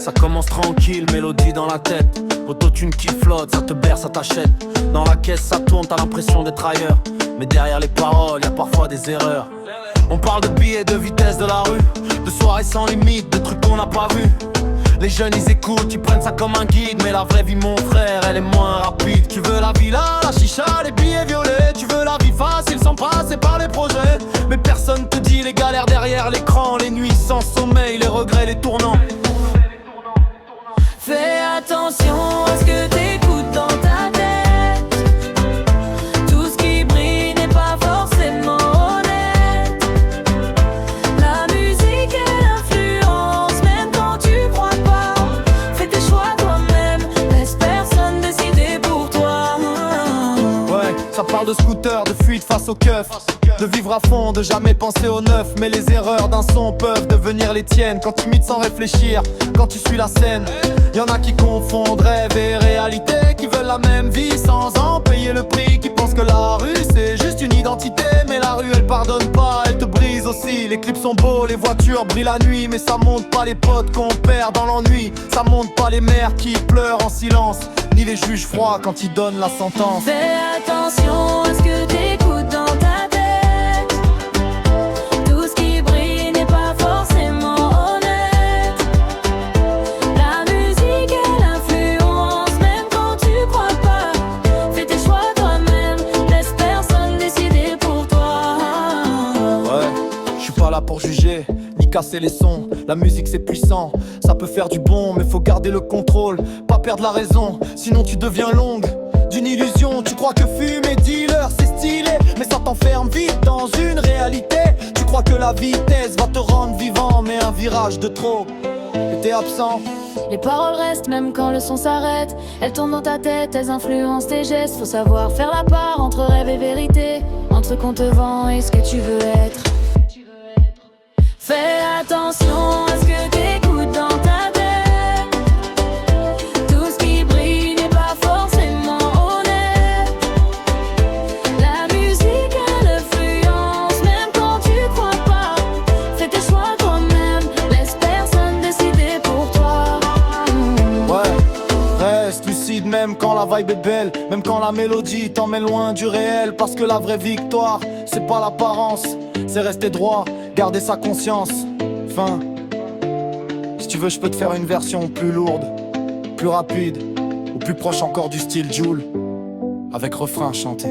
Ça commence tranquille, mélodie dans la tête. Autotune qui flotte, ça te berce, ça t'achète. Dans la caisse ça tourne, t'as l'impression d'être ailleurs. Mais derrière les paroles, y'a parfois des erreurs. On parle de billets, de vitesse de la rue, de soirées sans limite, de trucs qu'on n'a pas vus. Les jeunes ils écoutent, ils prennent ça comme un guide. Mais la vraie vie mon frère, elle est moins rapide. Tu veux la villa, la chicha, les billets violets. Tu veux la vie facile sans passer par les projets. Mais personne te dit les galères derrière l'écran. Les nuits sans sommeil, les regrets, les tournants. Fais attention à ce que t'écoutes dans ta tête. Tout ce qui brille n'est pas forcément honnête. La musique elle influence même quand tu crois pas. Fais tes choix toi-même, laisse personne décider pour toi. Ouais, ça parle de scooter, de fuite face au keuf, de vivre à fond, de jamais penser au neuf. Mais les erreurs d'un son peuvent devenir les tiennes. Quand tu imites sans réfléchir, quand tu suis la scène. Y'en a qui confondent rêve et réalité, qui veulent la même vie sans en payer le prix, qui pensent que la rue c'est juste une identité. Mais la rue elle pardonne pas, elle te brise aussi. Les clips sont beaux, les voitures brillent la nuit. Mais ça montre pas les potes qu'on perd dans l'ennui. Ça montre pas les mères qui pleurent en silence, ni les juges froids quand ils donnent la sentence. Fais attention à ce que t'écoutes dans ta tête. Tout ce qui brille n'est pas forcément honnête. La musique elle influence même quand tu crois pas. Fais tes choix toi-même, laisse personne décider pour toi. Ouais, je suis pas là pour juger, ni casser les sons. La musique c'est puissant, ça peut faire du bon. Mais faut garder le contrôle, pas perdre la raison. Sinon tu deviens longue d'une illusion. Tu crois que fumer dealer c'est stylé, mais ça t'enferme vite dans une réalité. Tu crois que la vitesse va te rendre vivant, mais un virage de trop et t'es absent. Les paroles restent même quand le son s'arrête. Elles tournent dans ta tête, elles influencent tes gestes. Faut savoir faire la part entre rêve et vérité, entre ce qu'on te vend et ce que tu veux être. Fais attention à ce que t'écoutes dans ta tête. Tout ce qui brille n'est pas forcément honnête. La musique elle influence même quand tu crois pas. Fais tes choix toi-même, laisse personne décider pour toi. Ouais, reste lucide même quand la vibe est belle, même quand la mélodie t'emmène loin du réel. Parce que la vraie victoire, c'est pas l'apparence, c'est rester droit, garder sa conscience. Enfin, si tu veux je peux te faire une version plus lourde, plus rapide, ou plus proche encore du style Jul, avec refrain chanté.